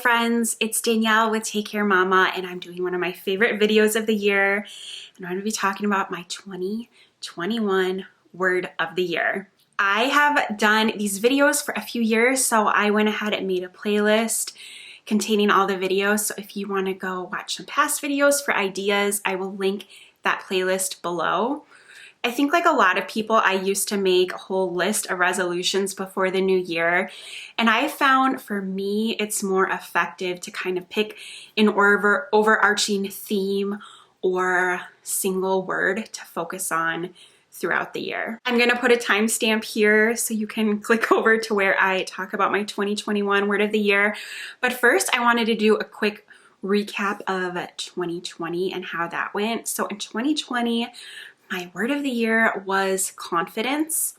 friends, it's Danielle with Take Care Mama, and I'm doing one of my favorite videos of the year, and I'm going to be talking about my 2021 word of the year. I have done these videos for a few years, so I went ahead and made a playlist containing all the videos. So if you want to go watch some past videos for ideas, I will link that playlist below. I think like a lot of people, I used to make a whole list of resolutions before the new year. And I found for me, it's more effective to kind of pick an overarching theme or single word to focus on throughout the year. I'm gonna put a timestamp here so you can click over to where I talk about my 2021 word of the year. But first, I wanted to do a quick recap of 2020 and how that went. So in 2020, my word of the year was confidence.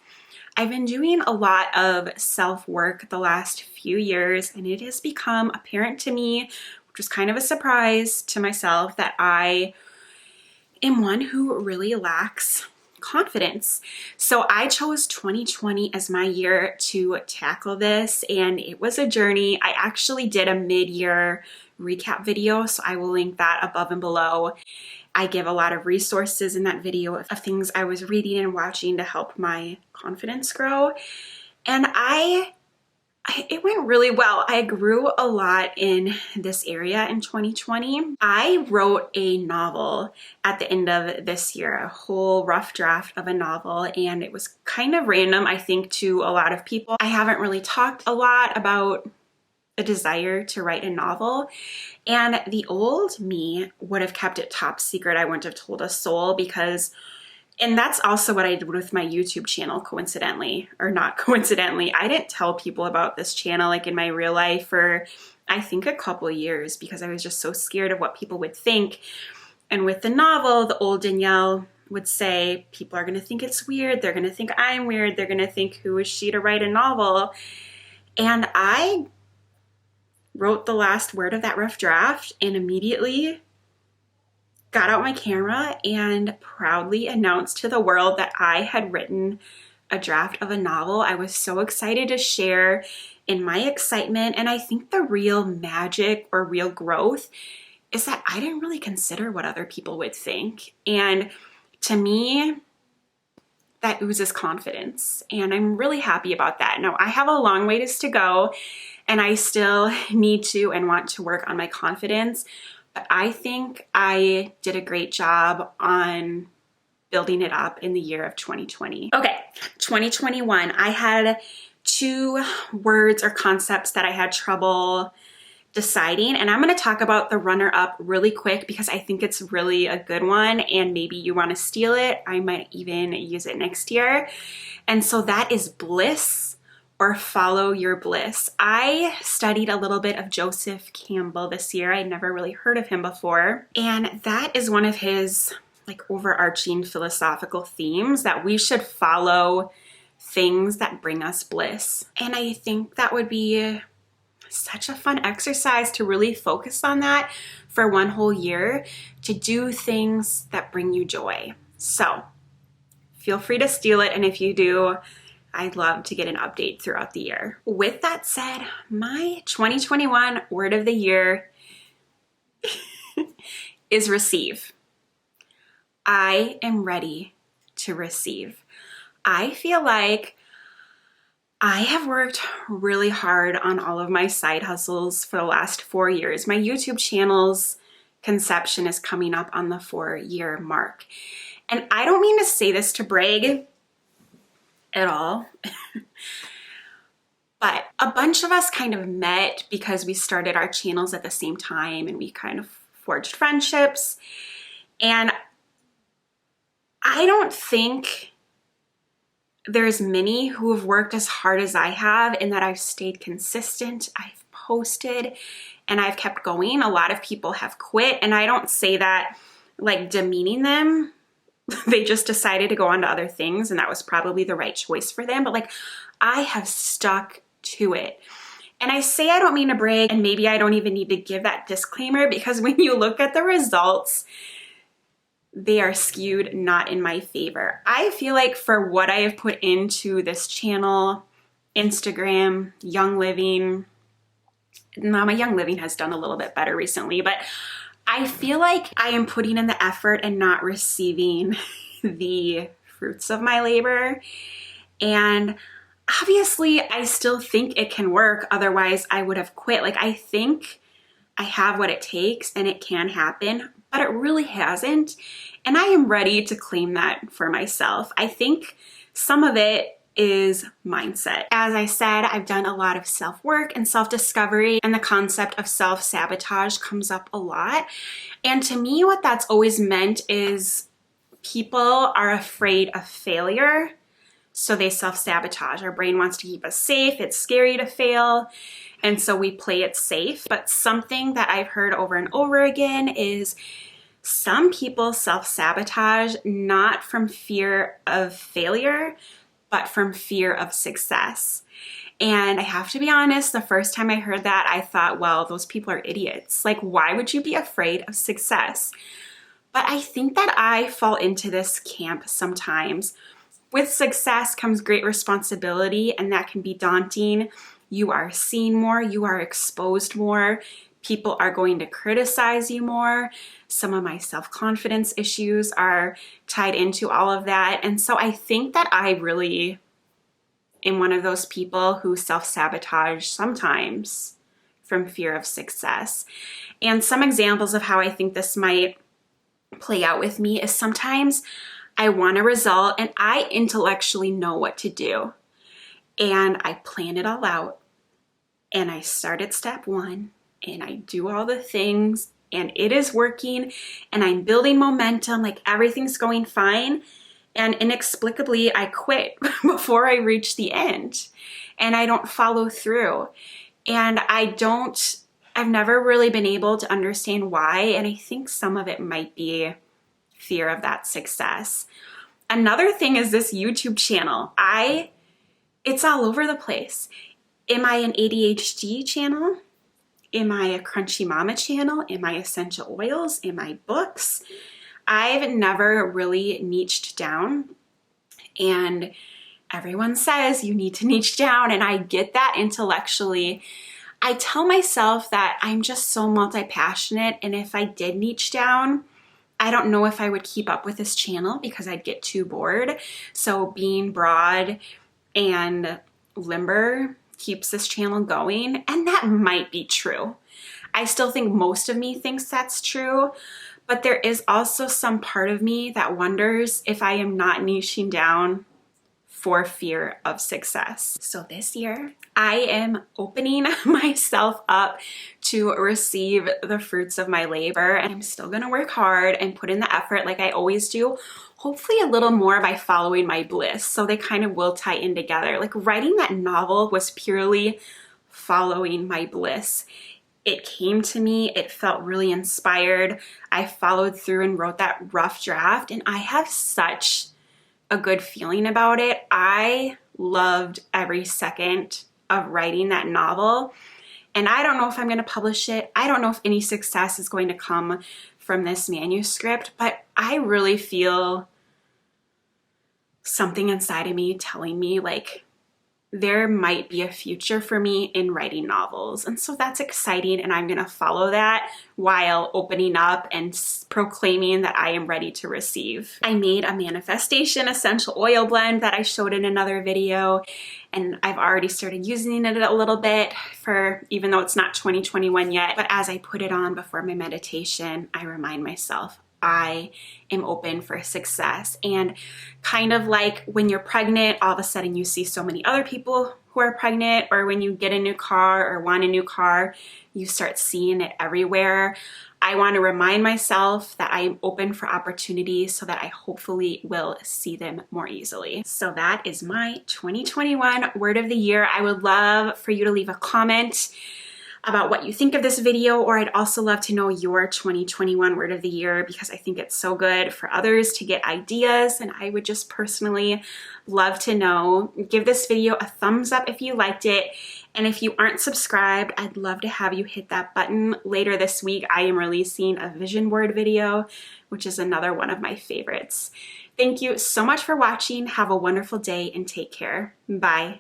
I've been doing a lot of self-work the last few years, and it has become apparent to me, which was kind of a surprise to myself, that I am one who really lacks confidence. So I chose 2020 as my year to tackle this, and it was a journey. I actually did a mid-year recap video, so I will link that above and below. I give a lot of resources in that video of things I was reading and watching to help my confidence grow. And it went really well. I grew a lot in this area in 2020. I wrote a novel at the end of this year, a whole rough draft of a novel, and it was kind of random, I think, to a lot of people. I haven't really talked a lot about a desire to write a novel, and the old me would have kept it top secret. I wouldn't have told a soul and that's also what I did with my YouTube channel, coincidentally, or not coincidentally. I didn't tell people about this channel like in my real life for I think a couple years because I was just so scared of what people would think. And with the novel, the old Danielle would say, people are gonna think it's weird, they're gonna think I'm weird, they're gonna think who is she to write a novel? And I wrote the last word of that rough draft and immediately got out my camera and proudly announced to the world that I had written a draft of a novel. I was so excited to share in my excitement, and I think the real magic or real growth is that I didn't really consider what other people would think. And to me, that oozes confidence, and I'm really happy about that. Now, I have a long ways to go, and I still need to and want to work on my confidence, but I think I did a great job on building it up in the year of 2020. Okay, 2021, I had two words or concepts that I had trouble deciding, and I'm going to talk about the runner-up really quick because I think it's really a good one, and maybe you want to steal it. I might even use it next year. And so that is bliss, or follow your bliss. I studied a little bit of Joseph Campbell this year. I'd never really heard of him before. And that is one of his like overarching philosophical themes, that we should follow things that bring us bliss. And I think that would be such a fun exercise to really focus on that for one whole year, to do things that bring you joy. So feel free to steal it. And if you do, I'd love to get an update throughout the year. With that said, my 2021 word of the year is receive. I am ready to receive. I feel like I have worked really hard on all of my side hustles for the last 4 years. My YouTube channel's conception is coming up on the 4-year mark. And I don't mean to say this to brag at all. But a bunch of us kind of met because we started our channels at the same time, and we kind of forged friendships. And I don't think there's many who have worked as hard as I have, in that I've stayed consistent, I've posted, and I've kept going. A lot of people have quit, and I don't say that like demeaning them. They just decided to go on to other things, and that was probably the right choice for them. But like, I have stuck to it. And I say I don't mean to brag, and maybe I don't even need to give that disclaimer, because when you look at the results, they are skewed not in my favor. I feel like for what I have put into this channel, Instagram, Young Living, Mama Young Living has done a little bit better recently, but I feel like I am putting in the effort and not receiving the fruits of my labor. And obviously I still think it can work. Otherwise I would have quit. Like, I think I have what it takes and it can happen, but it really hasn't. And I am ready to claim that for myself. I think some of it is mindset. As I said, I've done a lot of self-work and self-discovery, and the concept of self-sabotage comes up a lot. And to me, what that's always meant is people are afraid of failure, so they self-sabotage. Our brain wants to keep us safe. It's scary to fail, and so we play it safe. But something that I've heard over and over again is some people self-sabotage not from fear of failure, but from fear of success. And I have to be honest, the first time I heard that, I thought, well, those people are idiots. Like, why would you be afraid of success? But I think that I fall into this camp sometimes. With success comes great responsibility, and that can be daunting. You are seen more, you are exposed more, people are going to criticize you more. Some of my self-confidence issues are tied into all of that. And so I think that I really am one of those people who self-sabotage sometimes from fear of success. And some examples of how I think this might play out with me is sometimes I want a result and I intellectually know what to do. And I plan it all out. And I start at step one and I do all the things and it is working and I'm building momentum, like everything's going fine. And inexplicably, I quit before I reach the end and I don't follow through. And I've never really been able to understand why. And I think some of it might be fear of that success. Another thing is this YouTube channel. It's all over the place. Am I an ADHD channel? Am I a Crunchy Mama channel? Am I essential oils? Am I books? I've never really niched down, and everyone says you need to niche down, and I get that intellectually. I tell myself that I'm just so multi-passionate, and if I did niche down, I don't know if I would keep up with this channel because I'd get too bored. So being broad and limber keeps this channel going, and that might be true. I still think most of me thinks that's true, but there is also some part of me that wonders if I am not niching down for fear of success. So this year, I am opening myself up to receive the fruits of my labor, and I'm still gonna work hard and put in the effort like I always do, hopefully a little more by following my bliss, so they kind of will tie in together. Like, writing that novel was purely following my bliss. It came to me, it felt really inspired. I followed through and wrote that rough draft, and I have such a good feeling about it. I loved every second of writing that novel, and I don't know if I'm going to publish it. I don't know if any success is going to come from this manuscript, but I really feel something inside of me telling me, like, there might be a future for me in writing novels. And so that's exciting, and I'm gonna follow that while opening up and proclaiming that I am ready to receive. I made a manifestation essential oil blend that I showed in another video, and I've already started using it a little bit even though it's not 2021 yet. But as I put it on before my meditation, I remind myself, I am open for success. And kind of like when you're pregnant, all of a sudden you see so many other people who are pregnant, or when you get a new car or want a new car, you start seeing it everywhere. I want to remind myself that I am open for opportunities so that I hopefully will see them more easily. So that is my 2021 word of the year. I would love for you to leave a comment about what you think of this video, or I'd also love to know your 2021 word of the year, because I think it's so good for others to get ideas, and I would just personally love to know. Give this video a thumbs up if you liked it, and if you aren't subscribed, I'd love to have you hit that button. Later this week, I am releasing a vision board video, which is another one of my favorites. Thank you so much for watching. Have a wonderful day and take care. Bye.